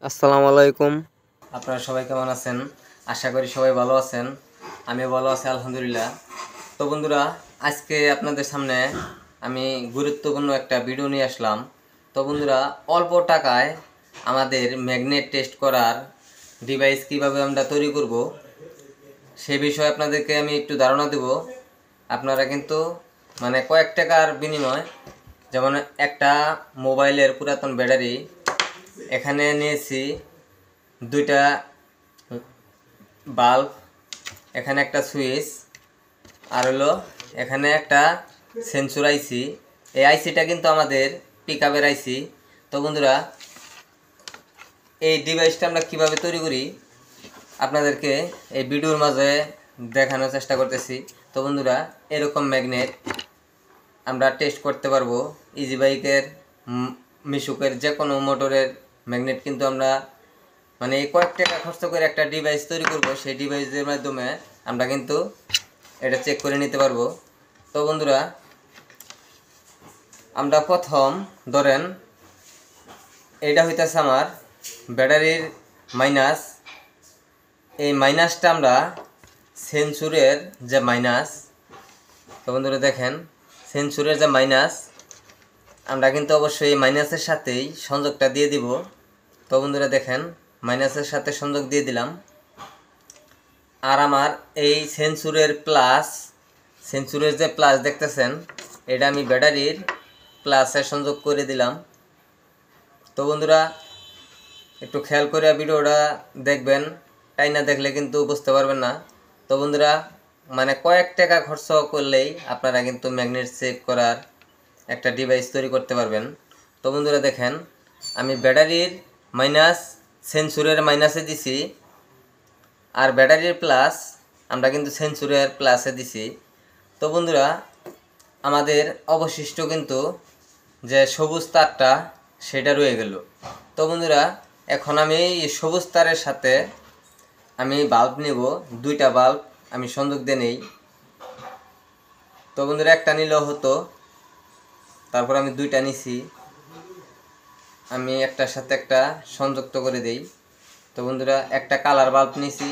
আসসালামু আলাইকুম। আপনারা সবাই কেমন আছেন? আশা করি সবাই ভালো আছেন। আমিও ভালো আছি আলহামদুলিল্লাহ। তো বন্ধুরা, আজকে আপনাদের সামনে আমি গুরুত্বপূর্ণ একটা ভিডিও নিয়ে আসলাম। তো বন্ধুরা, অল্প টাকায় আমাদের ম্যাগনেট টেস্ট করার ডিভাইস কিভাবে আমরা তৈরি করব সে বিষয়ে আপনাদেরকে আমি একটু ধারণা দেব। আপনারা কিন্তু কয়েক টাকার বিনিময়, যেমন একটা মোবাইলের পুরাতন ব্যাটারি এখানে নিয়েছি, দুইটা বাল্ব, এখানে একটা সুইচ, আর হলো এখানে একটা সেন্সর আইসি। এই আইসিটা কিন্তু আমাদের পিকআপের আইসি। তো বন্ধুরা, এই ডিভাইসটা আমরা কিভাবে তৈরি করি আপনাদেরকে এই ভিডিওর মাঝে দেখানোর চেষ্টা করতেছি। তো বন্ধুরা, এরকম ম্যাগনেট আমরা টেস্ট করতে পারবো। ইজি বাইকের, মিশুকের যে কোনো মোটরের ম্যাগনেট কিন্তু আমরা এই কয়েক টাকা খরচ করে একটা ডিভাইস তৈরি করব, সেই ডিভাইসের মাধ্যমে আমরা কিন্তু এটা চেক করে নিতে পারবো। তো বন্ধুরা, আমরা প্রথম ধরেন এটা হইতেছে আমার ব্যাটারির মাইনাস। এই মাইনাসটা আমরা সেন্সরের যে মাইনাস, তো বন্ধুরা দেখেন সেন্সরের যে মাইনাস আমরা কিন্তু অবশ্যই এই মাইনাসের সাথেই সংযোগটা দিয়ে দিব। তো বন্ধুরা দেখেন মাইনাসের সাথে সংযোগ দিয়ে দিলাম। আর আমার এই সেন্সরের যে প্লাস দেখতেছেন, এটা আমি ব্যাটারির প্লাসে সংযোগ করে দিলাম। তো বন্ধুরা, একটু খেয়াল করে ভিডিওটা দেখবেন, তাই না দেখলে কিন্তু বুঝতে পারবেন না। তো বন্ধুরা, কয়েক টাকা খরচ করলেই আপনারা কিন্তু ম্যাগনেট চেক করার একটা ডিভাইস তৈরি করতে পারবেন। তো বন্ধুরা দেখেন, আমি ব্যাটারির মাইনাস সেন্সরের মাইনাসে দিছি, আর ব্যাটারির প্লাস আমরা কিন্তু সেন্সরের প্লাসে দিছি। তো বন্ধুরা, আমাদের অবশিষ্ট কিন্তু যে সবুজ তারটা সেটা রয়ে গেল। তো বন্ধুরা, এখন আমি এই সবুজ তারের সাথে আমি বাল্ব নেব, দুইটা বাল্ব আমি সংযোগ দিয়ে নেই। তো বন্ধুরা, একটা নিলেও হতো, তারপর আমি দুইটা নিছি, আমি একটার সাথে একটা সংযুক্ত করে দেই। তো বন্ধুরা, একটা কালার বাল্ব নিছি,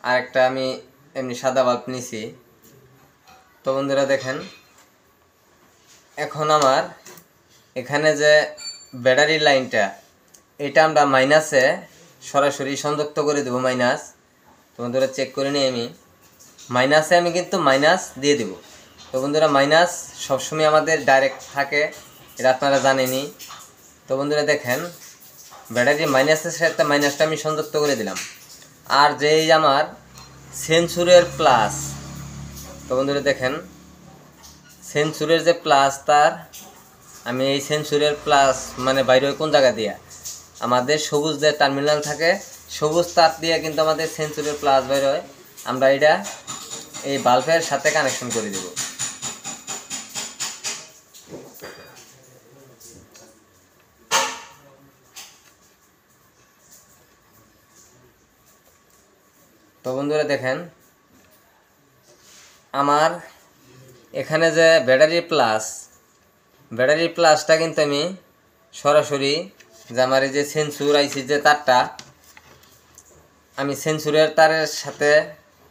আর একটা আমি এমনি সাদা বাল্ব নিছি। তো বন্ধুরা দেখেন, এখন আমার এখানে যে ব্যাটারির লাইনটা, এটা আমরা মাইনাসে সরাসরি সংযুক্ত করে দেব মাইনাস। তো বন্ধুরা চেক করে নিই, আমি মাইনাসে আমি কিন্তু মাইনাস দিয়ে দেব। তো বন্ধুরা, মাইনাস সবসময় আমাদের ডাইরেক্ট থাকে, এটা আপনারা জানেনই। তো বন্ধুরা দেখেন, ব্যাটারি মাইনাসের সাথে মাইনাসটা আমি সংযুক্ত করে দিলাম। আর যেই আমার সেন্সরের প্লাস, তো বন্ধুরা দেখেন সেন্সরের যে প্লাস তার, আমি এই সেন্সরের প্লাস বাইরে কোন জায়গা দিয়ে আমাদের সবুজ যে টার্মিনাল থাকে, সবুজ তার দিয়ে কিন্তু আমাদের সেন্সরের প্লাস বাইর হয়। আমরা এটা এই বাল্বের সাথে কানেকশন করে দেব। তো বন্ধুরা দেখেন, আমার এখানে যে ব্যাটারির প্লাসটা কিন্তু আমি সরাসরি যে আমার এই যে সেন্সর আইসি যে তারটা, আমি সেন্সরের তারের সাথে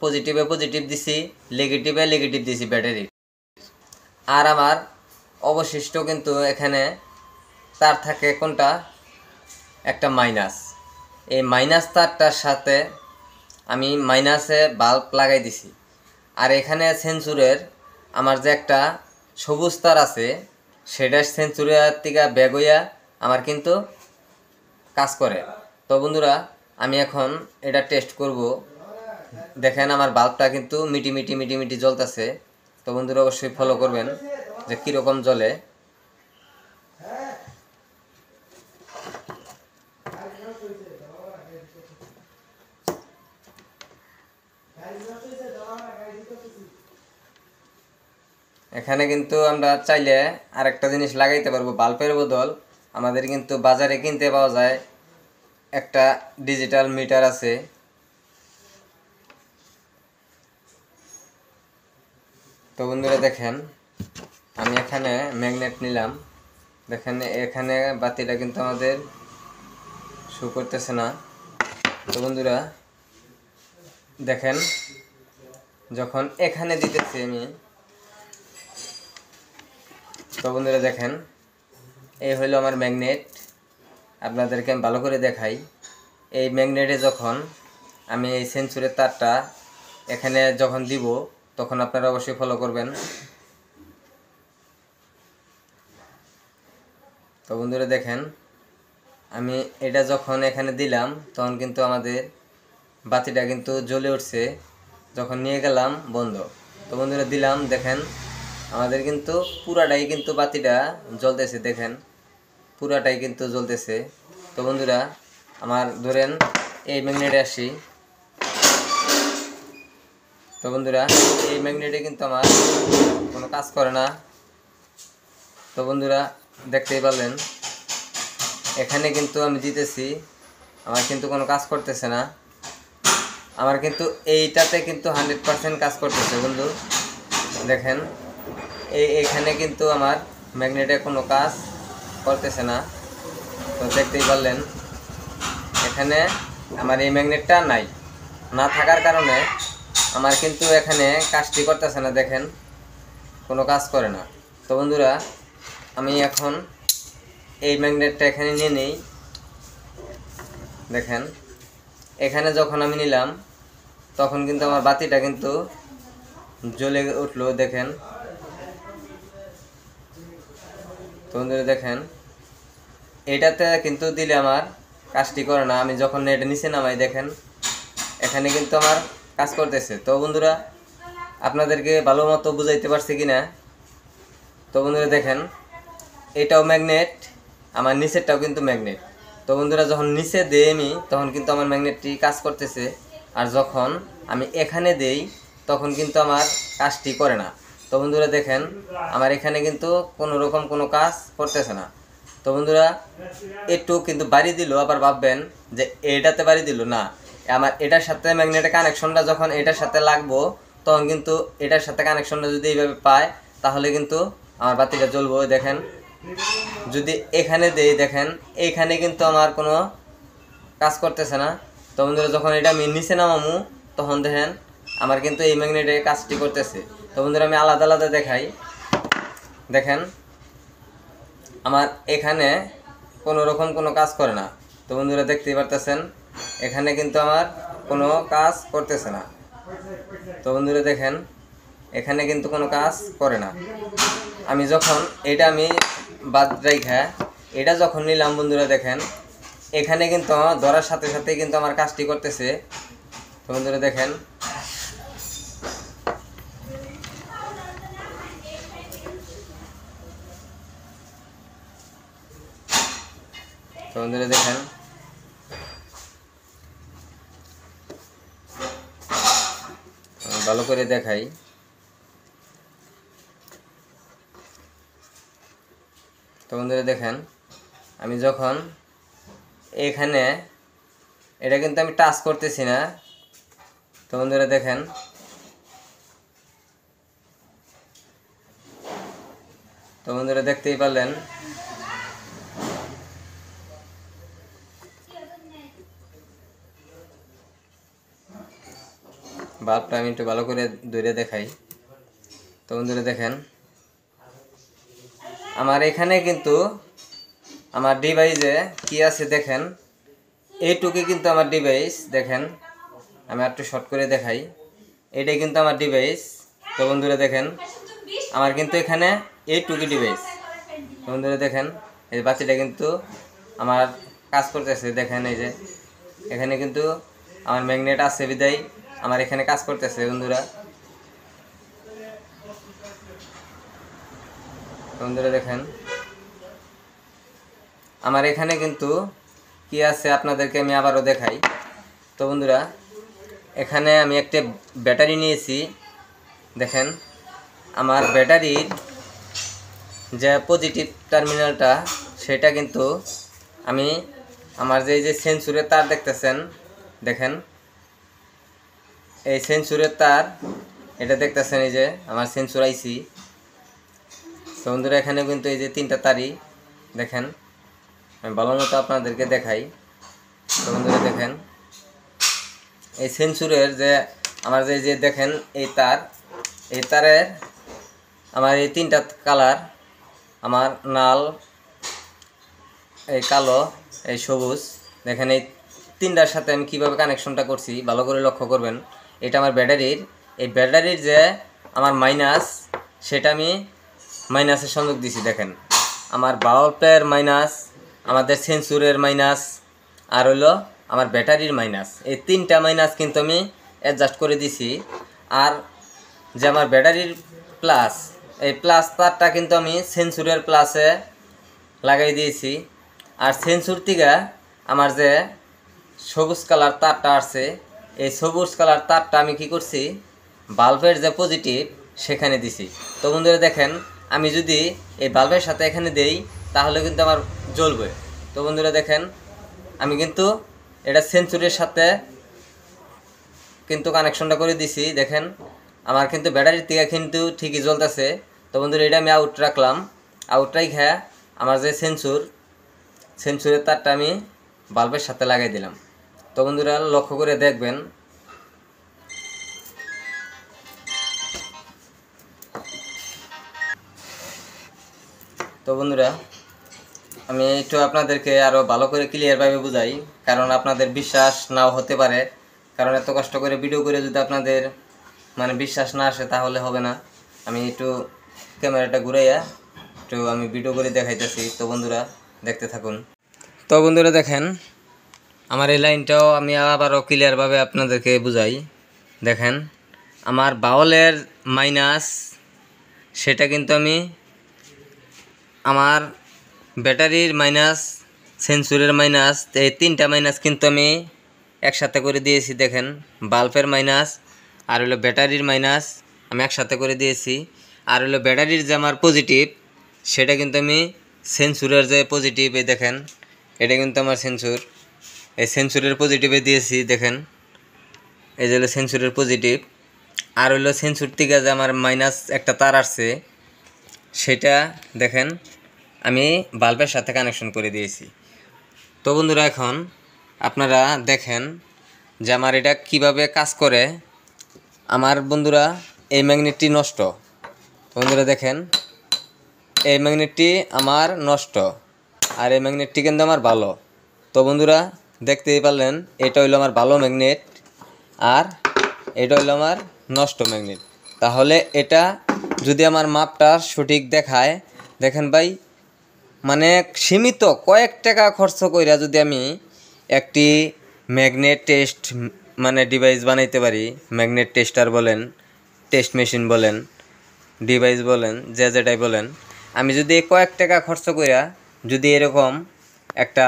পজিটিভে পজিটিভ দিছি, নেগেটিভে নেগেটিভ দিছি ব্যাটারি। আর আমার অবশিষ্ট কিন্তু এখানে তার থাকে কোনটা, একটা মাইনাস। এই মাইনাস তারটার সাথে আমি মাইনাসে বাল্ব লাগাই দিছি। আর এখানে সেন্সরের আমার যে একটা সবুজ তার আছে, সেটা সেন্সরের থেকে ব্যাগ হইয়া আমার কিন্তু কাজ করে। তো বন্ধুরা, আমি এখন এটা টেস্ট করব। দেখেন আমার বাল্বটা কিন্তু মিটি মিটি মিটি মিটি জ্বলতেছে। তো বন্ধুরা অবশ্যই ফলো করবেন যে কীরকম জ্বলে। এখানে কিন্তু আমরা চাইলে আরেকটা জিনিস লাগাইতে পারবো, বাল্বের বদল আমাদের কিন্তু বাজারে কিনতে পাওয়া যায় একটা ডিজিটাল মিটার আছে। তো বন্ধুরা দেখেন, আমি এখানে ম্যাগনেট নিলাম। দেখেন এখানে বাতিটা কিন্তু আমাদের শো করতেছে না। তো বন্ধুরা দেখেন, যখন এখানে দিতেছি আমি, তো বন্ধুরা দেখেন এই হলো আমার ম্যাগনেট। আপনাদেরকে আমি ভালো করে দেখাই। এই ম্যাগনেটে যখন আমি এই সেন্সরের তারটা এখানে যখন দিব, তখন আপনারা অবশ্যই ফলো করবেন। তো বন্ধুরা দেখেন, আমি এটা যখন এখানে দিলাম, তখন কিন্তু আমাদের বাতিটা কিন্তু জ্বলে উঠছে। যখন নিয়ে গেলাম বন্ধ। তো বন্ধুরা দিলাম, দেখেন আমাদের কিন্তু পুরাটাই কিন্তু বাতিটা জ্বলতেছে। দেখেন পুরাটাই কিন্তু জ্বলতেছে। তো বন্ধুরা আমার ধরেন এই ম্যাগনেটে আসি। তো বন্ধুরা এই ম্যাগনেটে কিন্তু আমার কোনো কাজ করে না। তো বন্ধুরা দেখতেই পারলেন, এখানে কিন্তু আমি দিতেছি, আমার কিন্তু কোনো কাজ করতেছে না। আমার কিন্তু এইটাতে কিন্তু 100% কাজ করতেছে বন্ধু। দেখেন এইখানে কিন্তু আমার ম্যাগনেটে কোনো কাজ করতেছে না। তো দেখতেই পারলেন, এখানে আমার এই ম্যাগনেটটা নাই, না থাকার কারণে আমার কিন্তু এখানে কাজটি করতেছে না। দেখেন কোনো কাজ করে না। তো বন্ধুরা আমি এখন এই ম্যাগনেটটা এখানে নিয়ে নিই। দেখেন এখানে যখন আমি নিলাম, তখন কিন্তু আমার বাতিটা কিন্তু জ্বলে উঠলো। দেখেন তো বন্ধুরা দেখেন, এটাতে কিন্তু দিলে আমার কাজটি করে না। আমি যখন এটা নিচে নামাই, দেখেন এখানে কিন্তু আমার কাজ করতেছে। তো বন্ধুরা আপনাদেরকে ভালো মতো বুঝাইতে পারছি কিনা। তো বন্ধুরা দেখেন এটাও ম্যাগনেট, আমার নিচেরটাও কিন্তু ম্যাগনেট। তো বন্ধুরা যখন নিচে দেই আমি, তখন কিন্তু আমার ম্যাগনেটটি কাজ করতেছে। আর যখন আমি এখানে দেই, তখন কিন্তু আমার কাজটি করে না। তো বন্ধুরা দেখেন আমার এখানে কিন্তু কোনো রকম কোনো কাজ করতেছে না। তো বন্ধুরা একটু কিন্তু বাড়ি দিল, আবার ভাববেন যে এটাতে বাড়ি দিল না, আমার এটার সাথে ম্যাগনেটের কানেকশনটা যখন এটার সাথে লাগবো, তখন কিন্তু এটার সাথে কানেকশনটা যদি এইভাবে পায়, তাহলে কিন্তু আমার বাতিটা জ্বলবো। দেখেন যদি এখানে দেই, দেখেন এইখানে কিন্তু আমার কোনো কাজ করতেছে না। তো বন্ধুরা যখন এটা আমি নিচে নামামু, তখন দেখেন আমার কিন্তু এই ম্যাগনেটে কাজটি করতেছে। তো বন্ধুরা আমি আলাদা আলাদা দেখাই। দেখেন আমার এখানে কোনো রকম কোনো কাজ করে না। তো বন্ধুরা দেখতেই পারতেছেন, এখানে কিন্তু আমার কোনো কাজ করতেছে না। তো বন্ধুরা দেখেন এখানে কিন্তু কোনো কাজ করে না। আমি যখন এটা আমি বাদ রাইখা এটা যখন নিলাম, বন্ধুরা দেখেন এখানে কিন্তু আমার ধরার সাথে সাথে কিন্তু আমার কাজটি করতেছে। তো বন্ধুরা দেখেন তো বন্ধুরা দেখেন ভালো করে দেখাই। তো বন্ধুরা দেখেন আমি যখন এখানে এটা কিন্তু আমি টাচ করতেছি না। তো বন্ধুরা দেখেন তো বন্ধুরা দেখতেই পারলেন, বাল্বটা আমি একটু ভালো করে ধরে দেখাই। তো বন্ধুরা দেখেন আমার এখানে কিন্তু আমার ডিভাইসে কি আছে দেখেন, এইটুকু কিন্তু আমার ডিভাইস। দেখেন আমি একটু শর্ট করে দেখাই, এটাই কিন্তু আমার ডিভাইস। তো বন্ধুরা দেখেন আমার কিন্তু এখানে এইটুকু ডিভাইস। তো বন্ধুরা দেখেন এই বাতিটা কিন্তু আমার কাজ করতেছে। দেখেন এই যে এখানে কিন্তু আমার ম্যাগনেট আছে বিদায় আমার এখানে কাজ করতেছে। বন্ধুরা বন্ধুরা দেখেন আমার এখানে কিন্তু কি আছে আপনাদেরকে আমি আবারও দেখাই। তো বন্ধুরা এখানে আমি একটা ব্যাটারি নিয়েছি। দেখেন আমার ব্যাটারির যে পজিটিভ টার্মিনালটা, সেটা কিন্তু আমি আমার যে সেন্সরের তার দেখতেছেন, দেখেন এই সেন্সরের তার, এটা দেখতেছেন এই যে আমার সেন্সর আইসি। তো বন্ধুরা এখানে কিন্তু এই যে তিনটা তারই দেখেন, আমি ভালো মতো আপনাদেরকে দেখাই। তো বন্ধুরা দেখেন এই সেন্সরের যে আমার যে দেখেন এই তারের আমার এই তিনটা কালার, আমার লাল, এই কালো, এই সবুজ, দেখেন এই তিনটার সাথে আমি কীভাবে কানেকশনটা করছি ভালো করে লক্ষ্য করবেন। এটা আমার ব্যাটারির, এই ব্যাটারির যে আমার মাইনাস, সেটা আমি মাইনাসের সংযোগ দিছি। দেখেন আমার বাল্বের মাইনাস, আমাদের সেন্সরের মাইনাস, আর হলো আমার ব্যাটারির মাইনাস, এই তিনটা মাইনাস কিন্তু আমি অ্যাডজাস্ট করে দিছি। আর যে আমার ব্যাটারির প্লাস, এই প্লাস তারটা কিন্তু আমি সেন্সরের প্লাসে লাগাই দিয়েছি। আর সেন্সর থেকে আমার যে সবুজ কালার তারটা আছে, এই সবুজ কালার তারটা আমি কি করছি বাল্বের যে পজিটিভ সেখানে দিছি। তো বন্ধুরা দেখেন আমি যদি এই বাল্বের সাথে এখানে দেই তাহলে কিন্তু আমার জ্বলবে। তো বন্ধুরা দেখেন আমি কিন্তু এটা সেন্সরের সাথে কিন্তু কানেকশনটা করে দিছি। দেখেন আমার কিন্তু ব্যাটারির থেকে কিন্তু ঠিকই জ্বলতেছে। তো বন্ধুরা এটা আমি আউট রাখলাম, আউট রাখা আমার যে সেন্সরের তারটা আমি বাল্বের সাথে লাগাই দিলাম। তো বন্ধুরা লক্ষ্য করে দেখবেন তো বন্ধুরা আমি একটু আপনাদেরকে আরও ভালো করে ক্লিয়ারভাবে বুঝাই, কারণ আপনাদের বিশ্বাস নাও হতে পারে। কারণ এত কষ্ট করে ভিডিও করে যদি আপনাদের মানে বিশ্বাস না আসে তাহলে হবে না। আমি একটু ক্যামেরাটা ঘুরাইয়া একটু আমি ভিডিও করে দেখাইতেছি। তো বন্ধুরা দেখতে থাকুন। তো বন্ধুরা দেখেন আমার এই লাইনটাও আমি আবারও ক্লিয়ারভাবে আপনাদেরকে বুঝাই। দেখেন আমার বাউলের মাইনাস, সেটা কিন্তু আমি আমার ব্যাটারির মাইনাস, সেন্সরের মাইনাস, এই তিনটা মাইনাস কিন্তু আমি একসাথে করে দিয়েছি। দেখেন বাল্বের মাইনাস আর হলো ব্যাটারির মাইনাস আমি একসাথে করে দিয়েছি। আর হলো ব্যাটারির যে আমার পজিটিভ, সেটা কিন্তু আমি সেন্সরের যে পজিটিভ, এই দেখেন এটা কিন্তু আমার সেন্সর, এই সেন্সরের পজিটিভে দিয়েছি। দেখেন এই যে হলো সেন্সরের পজিটিভ। আর হলো সেন্সর থেকে যে আমার মাইনাস একটা তার আসছে, সেটা দেখেন আমি বাল্বের সাথে কানেকশন করে দিয়েছি। তো বন্ধুরা এখন আপনারা দেখেন যে আমার এটা কিভাবে কাজ করে। আমার বন্ধুরা এই ম্যাগনেটটি নষ্ট, বন্ধুরা দেখেন এই ম্যাগনেটটি আমার নষ্ট আর এই ম্যাগনেটটি কিন্তু আমার ভালো। তো বন্ধুরা দেখতেই পারলেন এটা হইলো আমার ভালো ম্যাগনেট আর এটা হইলো আমার নষ্ট ম্যাগনেট। তাহলে এটা যদি আমার মাপটা সঠিক দেখায়, দেখেন ভাই মানে সীমিত কয়েক টাকা খরচ কইরা যদি আমি একটি ম্যাগনেট টেস্ট মানে ডিভাইস বানাইতে পারি, ম্যাগনেট টেস্টার বলেন, টেস্ট মেশিন বলেন, ডিভাইস বলেন, যেটাই বলেন, আমি যদি কয়েক টাকা খরচ কইরা যদি এরকম একটা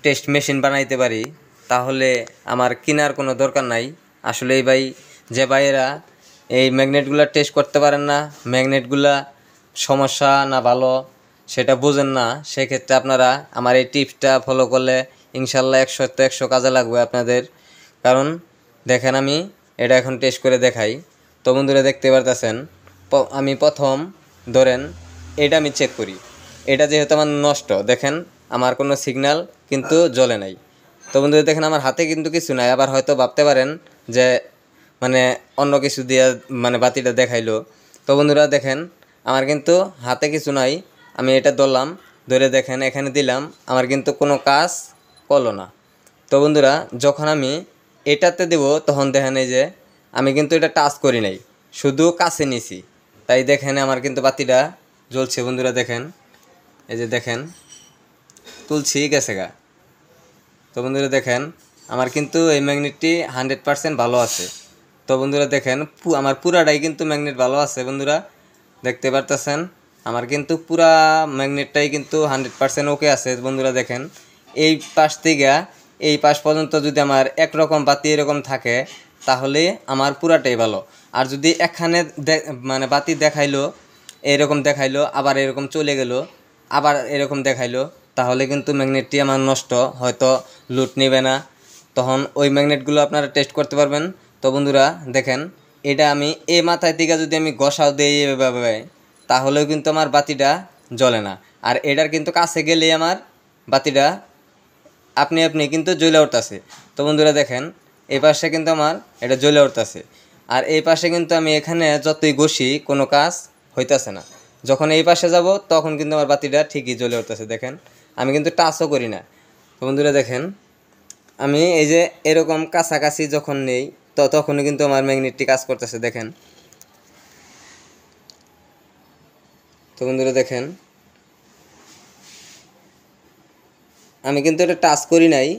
টেস্ট মেশিন বানাইতে পারি, তাহলে আমার কেনার কোনো দরকার নাই। আসলেই ভাই যে ভাইয়েরা এই ম্যাগনেটগুলো টেস্ট করতে পারেন না, ম্যাগনেটগুলা সমস্যা না ভালো সেটা বোঝেন না, সেক্ষেত্রে আপনারা আমার এই টিপসটা ফলো করলে ইনশাল্লাহ 100 কাজে লাগবে আপনাদের। কারণ দেখেন আমি এটা এখন টেস্ট করে দেখাই। তো বন্ধুরা দেখতে পারতেছেন আমি প্রথম ধরেন এটা আমি চেক করি, এটা যেহেতু আমার নষ্ট, দেখেন আমার কোনো সিগন্যাল কিন্তু জ্বলে নাই। তো বন্ধুরা দেখেন আমার হাতে কিন্তু কিছু নাই। আবার হয়তো ভাবতে পারেন যে মানে অন্য কিছু দিয়ে মানে বাতিটা দেখাইলো। তো বন্ধুরা দেখেন আমার কিন্তু হাতে কিছু নাই, আমি এটা ধরলাম, ধরে দেখেন এখানে দিলাম, আমার কিন্তু কোনো কাজ করলো না। তো বন্ধুরা যখন আমি এটাতে দেব তখন দেখেন এই যে আমি কিন্তু এটা টাচ করি নাই, শুধু কাছে নিছি, তাই দেখেন আমার কিন্তু বাতিটা জ্বলছে। বন্ধুরা দেখেন এই যে দেখেন তুলছি গেছে গা। তো বন্ধুরা দেখেন আমার কিন্তু এই ম্যাগনেটটি 100% ভালো আছে। তো বন্ধুরা দেখেন আমার পুরাটাই কিন্তু ম্যাগনেট ভালো আছে। বন্ধুরা দেখতে পারতেছেন আমার কিন্তু পুরা ম্যাগনেটটাই কিন্তু 100% ওকে আছে। বন্ধুরা দেখেন এই পাশ থেকে এই পাশ পর্যন্ত যদি আমার একরকম বাতি এরকম থাকে তাহলে আমার পুরাটাই ভালো। আর যদি এখানে মানে বাতি দেখাইলো এরকম দেখাইলো, আবার এরকম চলে গেল, আবার এরকম দেখাইলো, তাহলে কিন্তু ম্যাগনেটটি আমার নষ্ট, হয়তো লুট নেবে না, তখন ওই ম্যাগনেটগুলো আপনারা টেস্ট করতে পারবেন। তো বন্ধুরা দেখেন এটা আমি এই মাথায় থেকে যদি আমি ঘষাও দিই এভাবে, তাহলেও কিন্তু আমার বাতিটা জ্বলে না। আর এটার কিন্তু কাছে গেলেই আমার বাতিটা আপনি আপনি কিন্তু জ্বলে উঠতেছে। তো বন্ধুরা দেখেন এই পাশে কিন্তু আমার এটা জ্বলে উঠতেছে, আর এই পাশে কিন্তু আমি এখানে যতই ঘষি কোনো কাজ হইতেছে না। যখন এই পাশে যাব তখন কিন্তু আমার বাতিটা ঠিকই জ্বলে উঠতেছে। দেখেন আমি কিন্তু টাচও করি না। তো বন্ধুরা দেখেন আমি এই যে এরকম কাছাকাছি যখন নেই তখনই কিন্তু আমার ম্যাগনেটটি কাজ করতেছে। দেখেন তো বন্ধুরা দেখেন আমি কিন্তু এটা টাচ করি নাই,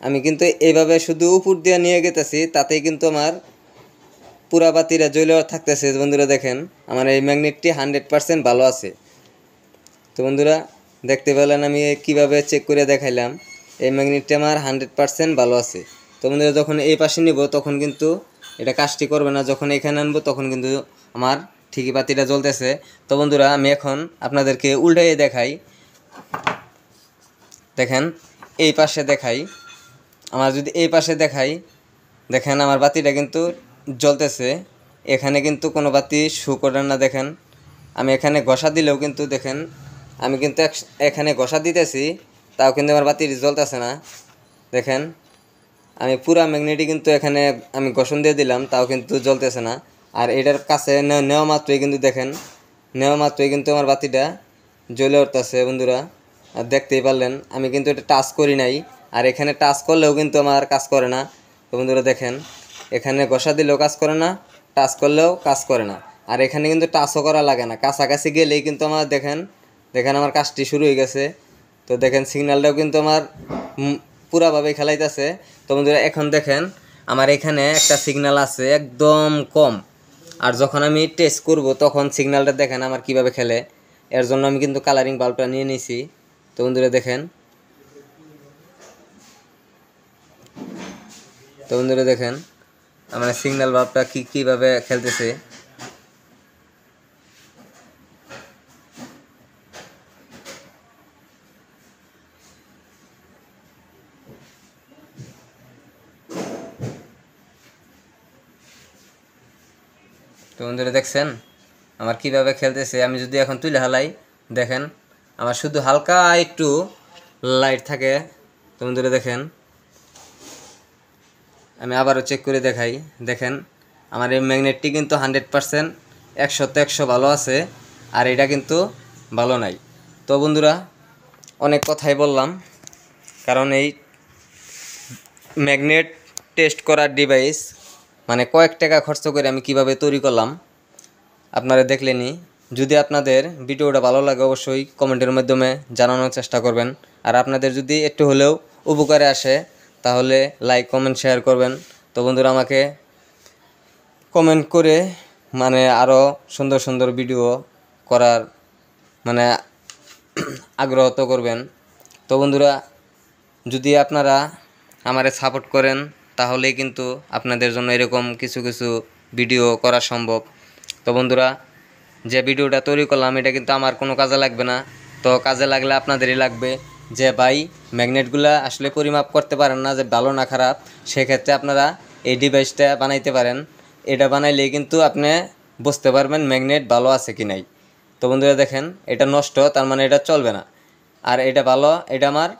আমি কিন্তু এইভাবে শুধু উপর দিয়ে নিয়ে গেতেছি, তাতেই কিন্তু আমার পুরা বাতিটা জ্বলে থাকতেছে। বন্ধুরা দেখেন আমার এই ম্যাগনেটটি 100% ভালো আছে। তো বন্ধুরা দেখতে পেলেন আমি কিভাবে চেক করে দেখাইলাম, এই ম্যাগনেটটি আমার 100% ভালো আছে। তো বন্ধুরা যখন এই পাশে নিব তখন কিন্তু এটা কাজটি করবে না, যখন এখানে আনবো তখন কিন্তু আমার ঠিকই বাতিটা জ্বলতেছে। তো বন্ধুরা আমি এখন আপনাদেরকে উল্টাইয়ে দেখাই। দেখেন এই পাশে দেখাই, আমার যদি এই পাশে দেখাই দেখেন আমার বাতিটা কিন্তু জ্বলতেছে, এখানে কিন্তু কোনো বাতি শো করে না। দেখেন আমি এখানে ঘষা দিলেও কিন্তু দেখেন আমি কিন্তু এখানে ঘষা দিতেছি, তাও কিন্তু আমার বাতি জ্বলতেছে না। দেখেন আমি পুরা ম্যাগনেটই কিন্তু এখানে আমি ঘষণ দিয়ে দিলাম, তাও কিন্তু জ্বলতেছে না। আর এটার কাছে নেওয়া মাত্রই কিন্তু দেখেন নেওয়া মাত্রই কিন্তু আমার বাতিটা জ্বলে উঠতেছে। বন্ধুরা আর দেখতেই পারলেন আমি কিন্তু এটা টাচ করি নাই, আর এখানে টাচ করলেও কিন্তু আমার কাজ করে না। তো বন্ধুরা দেখেন এখানে ঘষা দিলেও কাজ করে না, টাচ করলেও কাজ করে না। আর এখানে কিন্তু টাচও করা লাগে না, কাছাকাছি গেলেই কিন্তু আমার দেখেন দেখেন আমার কাজটি শুরু হয়ে গেছে। তো দেখেন সিগন্যালটাও কিন্তু আমার পুরাভাবে খেলাইতেছে। তো বন্ধুরা এখন দেখেন আমার এখানে একটা সিগন্যাল আছে একদম কম, আর যখন আমি টেস্ট করব তখন সিগন্যালটা দেখেন আমার কিভাবে খেলে। এর জন্য আমি কিন্তু কালারিং বাল্বটা নিয়ে নিয়েছি। তো বন্ধুরা দেখেন তো বন্ধুরা দেখেন আমার সিগন্যাল বাল্বটা কীভাবে খেলতেছে। তো বন্ধুরা দেখছেন আমার কিভাবে খেলতেছে। আমি যদি এখন তুলে হালাই দেখেন আমার শুধু হালকা একটু লাইট থাকে। তো বন্ধুরা দেখেন আমি আবারও চেক করে দেখাই। দেখেন আমার এই ম্যাগনেটটি কিন্তু 100% 100 ভালো আছে, আর এটা কিন্তু ভালো নাই। তো বন্ধুরা অনেক কথাই বললাম, কারণ এই ম্যাগনেট টেস্ট করার ডিভাইস মানে কয়েক টাকা খরচ করে আমি কিভাবে তৈরি করলাম আপনারা দেখলেনি। যদি আপনাদের ভিডিওটা ভালো লাগে অবশ্যই কমেন্টের মাধ্যমে জানানোর চেষ্টা করবেন, আর আপনাদের যদি একটু হলেও উপকারে আসে তাহলে লাইক কমেন্ট শেয়ার করবেন। তো বন্ধুরা আমাকে কমেন্ট করে মানে আরও সুন্দর সুন্দর ভিডিও করার মানে আগ্রহ তো করবেন। তো বন্ধুরা যদি আপনারা আমারে সাপোর্ট করেন তাহলেই কিন্তু আপনাদের জন্য এরকম কিছু কিছু ভিডিও করা সম্ভব। তো বন্ধুরা যে ভিডিওটা তৈরি করলাম এটা কিন্তু আমার কোনো কাজে লাগবে না, তো কাজে লাগলে আপনাদেরই লাগবে। যে ভাই ম্যাগনেটগুলো আসলে পরিমাপ করতে পারেন না যে ভালো না খারাপ, সেক্ষেত্রে আপনারা এই ডিভাইসটা বানাইতে পারেন। এটা বানাইলেই কিন্তু আপনি বুঝতে পারবেন ম্যাগনেট ভালো আছে কি নাই। তো বন্ধুরা দেখেন এটা নষ্ট, তার মানে এটা চলবে না। আর এটা ভালো, এটা আমার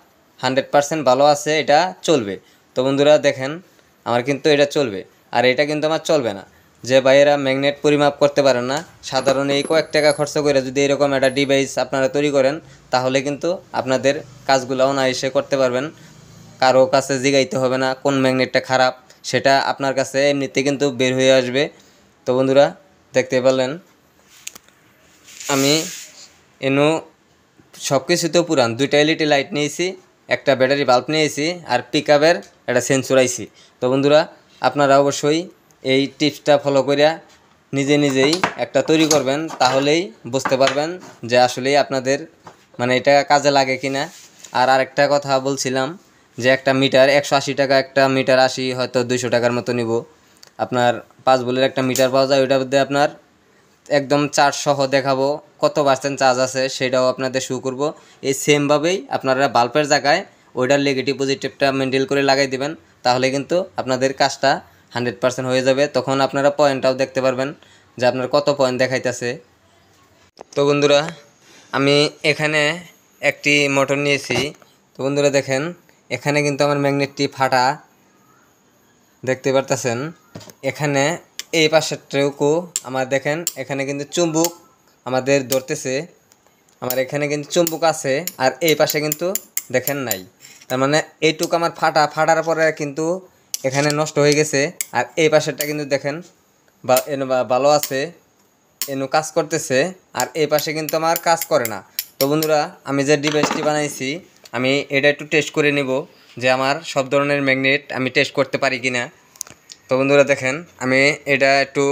100% ভালো আছে, এটা চলবে। তো বন্ধুরা দেখেন আমার কিন্তু এটা চলবে, আর এটা কিন্তু আমার চলবে না। যে ভাইয়েরা ম্যাগনেট পরিমাপ করতে পারেন না, সাধারণ এই কয়েক টাকা খরচ করে যদি এরকম একটা ডিভাইস আপনারা তৈরি করেন তাহলে কিন্তু আপনাদের কাজগুলো অনায়াসে করতে পারবেন। কারো কাছে জিগাইতে হবে না কোন ম্যাগনেটটা খারাপ, সেটা আপনার কাছে এমনিতে কিন্তু বের হয়ে আসবে। তো বন্ধুরা দেখতে পেলেন আমি এনু সব কিছুতেও পুরান 2টা এলইডি লাইট নিয়েছি, একটা ব্যাটারি বাল্ব নিয়েছি, আর পিকআপের একটা সেন্সর আইছি। তো বন্ধুরা আপনারা অবশ্যই এই টিপসটা ফলো করিয়া নিজেই একটা তৈরি করবেন, তাহলেই বুঝতে পারবেন যে আসলেই আপনাদের মানে এটা কাজে লাগে কিনা। আর আরেকটা কথা বলছিলাম যে একটা মিটার 180 টাকা, একটা মিটার 80 হয়তো 200 টাকার মতো নিব। আপনার 5 ভোল্টের একটা মিটার পাওয়া যায়, ওইটার মধ্যে আপনার একদম চার্জ সহ দেখাবো কত % চার্জ আছে সেটাও আপনাদের শো করব। এই সেমভাবেই আপনারা বাল্বের জায়গায় ওইটার নেগেটিভ পজিটিভটা মেনটেন করে লাগাই দিবেন, তাহলে কিন্তু আপনাদের কাজটা 100% হয়ে যাবে। তখন আপনারা পয়েন্টটাও দেখতে পারবেন যে আপনার কত পয়েন্ট দেখাইতেছে। তো বন্ধুরা আমি এখানে একটি মোটর নিয়েছি, তো বন্ধুরা দেখেন এখানে কিন্তু আমার ম্যাগনেটটি ফাটা দেখতে পারতেছেন। এখানে এই পাশেরটুকু আমার দেখেন এখানে কিন্তু চুম্বক আমাদের ধরতেছে, আমার এখানে কিন্তু চুম্বক আছে আর এই পাশে কিন্তু দেখেন নাই। তার মানে এইটুকু আমার ফাটার পরে কিন্তু এখানে নষ্ট হয়ে গেছে। আর এই পাশেরটা কিন্তু দেখেন ভালো আছে, এনু কাজ করতেছে। আর এই পাশে কিন্তু আমার কাজ করে না। তো বন্ধুরা আমি যে ডিভাইসটি বানাইছি আমি এটা একটু টেস্ট করে নিব যে আমার সব ধরনের ম্যাগনেট আমি টেস্ট করতে পারি কিনা। তো বন্ধুরা দেখেন আমি এটা একটু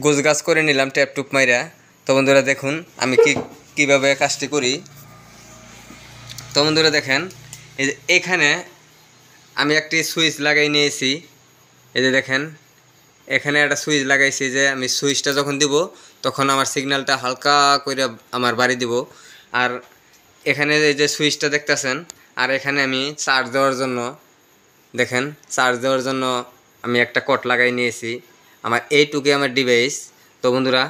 গোছগাছ করে নিলাম ট্যাপ টুপ মাইরা। তো বন্ধুরা দেখুন আমি কীভাবে কাজটি করি। তো বন্ধুরা দেখেন এই যে এখানে আমি একটি সুইচ লাগাই নিয়েছি। এই যে দেখেন এখানে একটা সুইচ লাগাইছি, যে আমি সুইচটা যখন দিব তখন আমার সিগন্যালটা হালকা করে আমার বাড়ি দিব। আর এখানে এই যে সুইচটা দেখতেছেন, আর এখানে আমি চার্জ দেওয়ার জন্য দেখেন আমি একটা কট লাগাই নিয়েছি। আমার এইটুকুই আমার ডিভাইস। তো বন্ধুরা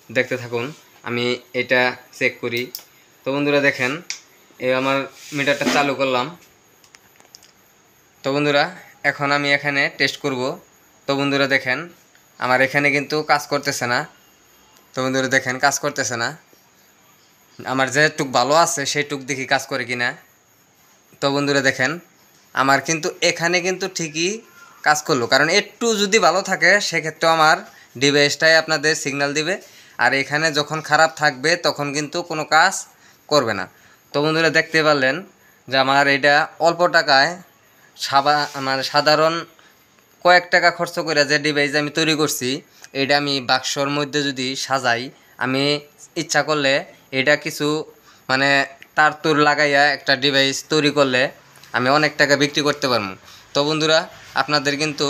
দেখতে থাকুন, আমি এটা চেক করি। তো বন্ধুরা দেখেন এই আমার মিটারটা চালু করলাম। তো বন্ধুরা এখন আমি এখানে টেস্ট করব। তো বন্ধুরা দেখেন আমার এখানে কিন্তু কাজ করতেছে না। তো বন্ধুরা দেখেন কাজ করতেছে না, আমার যেটুক ভালো আছে সেইটুক দেখি কাজ করে কিনা। তো বন্ধুরা দেখেন আমার কিন্তু এখানে কিন্তু ঠিকই কাজ করলো, কারণ একটু যদি ভালো থাকে সেক্ষেত্রে আমার ডিভাইসটাই আপনাদের সিগন্যাল দিবে। আর এখানে যখন খারাপ থাকবে তখন কিন্তু কোনো কাজ করবে না। তো বন্ধুরা দেখতে পারলেন যে আমার এটা অল্প টাকায় আমার সাধারণ কয়েক টাকা খরচ করে যে ডিভাইস আমি তৈরি করছি, এটা আমি বাক্সর মধ্যে যদি সাজাই, আমি ইচ্ছা করলে এটা কিছু মানে তার তোর লাগাইয়া একটা ডিভাইস তৈরি করলে আমি অনেক টাকা বিক্রি করতে পারবো। তো বন্ধুরা আপনাদের কিন্তু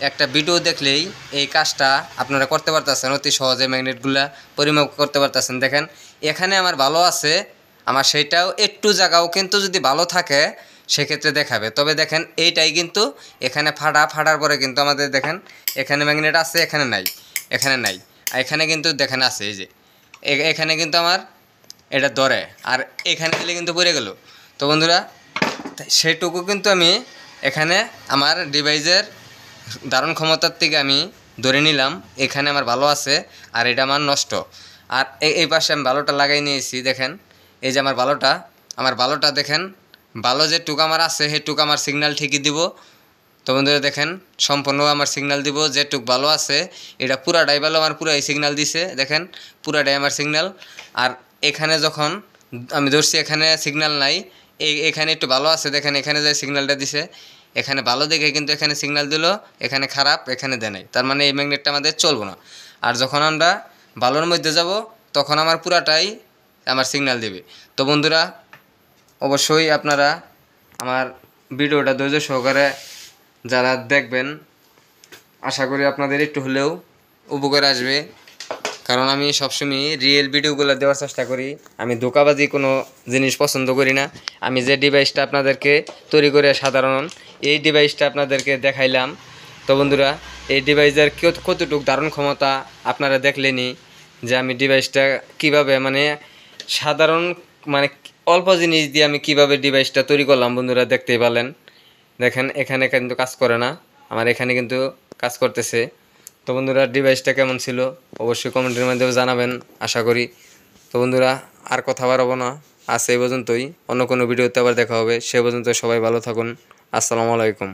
একটা ভিডিও দেখলেই এই কাজটা আপনারা করতে পারতেছেন, অতি সহজে ম্যাগনেটগুলা পরিমাপ করতে পারতেছেন। দেখেন এখানে আমার ভালো আছে, আমার সেইটাও একটু জায়গাও কিন্তু যদি ভালো থাকে সেক্ষেত্রে দেখাবে। তবে দেখেন এইটাই কিন্তু এখানে ফাটার পরে কিন্তু আমাদের দেখেন এখানে ম্যাগনেট আছে, এখানে নাই, এখানে নাই, আর এখানে কিন্তু দেখেন আছে। এই যে এখানে কিন্তু আমার এটা ধরে, আর এখানে গেলে কিন্তু পড়ে গেল। তো বন্ধুরা সেটুকু কিন্তু আমি এখানে আমার ডিভাইসের ধারণ ক্ষমতার থেকে আমি ধরে নিলাম এখানে আমার ভালো আছে আর এটা আমার নষ্ট। আর এই পাশে আমি ভালোটা লাগাই নিয়েছি। দেখেন এই যে আমার ভালোটা দেখেন ভালো যেটুক আমার আছে সেটুক আমার সিগন্যাল ঠিকই দিব। তো বন্ধুরা দেখেন সম্পূর্ণ আমার সিগন্যাল দিব, যেটুক ভালো আছে এটা পুরাটাই ভালো, আমার পুরাই সিগন্যাল দিছে। দেখেন পুরাটাই আমার সিগন্যাল। আর এখানে যখন আমি ধরছি এখানে সিগন্যাল নাই, এখানে একটু ভালো আছে, দেখেন এখানে যে সিগন্যালটা দিছে এখানে ভালো দেখে কিন্তু এখানে সিগন্যাল দিল, এখানে খারাপ এখানে দেয় নাই, তার মানে এই ম্যাগনেটটা আমাদের চলবো না। আর যখন আমরা ভালোর মধ্যে যাব তখন আমার পুরাটাই আমার সিগন্যাল দেবে। তো বন্ধুরা অবশ্যই আপনারা আমার ভিডিওটা ধৈর্য সহকারে যারা দেখবেন, আশা করি আপনাদের একটু হলেও উপকার আসবে, কারণ আমি সবসময় রিয়েল ভিডিওগুলো দেওয়ার চেষ্টা করি। আমি ধোঁকাবাজি কোনো জিনিস পছন্দ করি না। আমি যে ডিভাইসটা আপনাদেরকে তৈরি করে সাধারণ এই ডিভাইসটা আপনাদেরকে দেখাইলাম। তো বন্ধুরা এই ডিভাইসের কতটুকু ধারণ ক্ষমতা আপনারা দেখলেনি, যে আমি ডিভাইসটা কিভাবে মানে সাধারণ মানে অল্প জিনিস দিয়ে আমি কিভাবে ডিভাইসটা তৈরি করলাম বন্ধুরা দেখতেই পেলেন। দেখেন এখানে কিন্তু কাজ করে না, আমার এখানে কিন্তু কাজ করতেছে। তো বন্ধুরা ডিভাইসটা কেমন ছিল অবশ্যই কমেন্টের মাধ্যমে জানাবেন আশা করি। তো বন্ধুরা আর কথা বাড়াবো না, আজ এই পর্যন্তই। অন্য কোনো ভিডিওতে আবার দেখা হবে, সে পর্যন্ত সবাই ভালো থাকুন। আসসালামু আলাইকুম।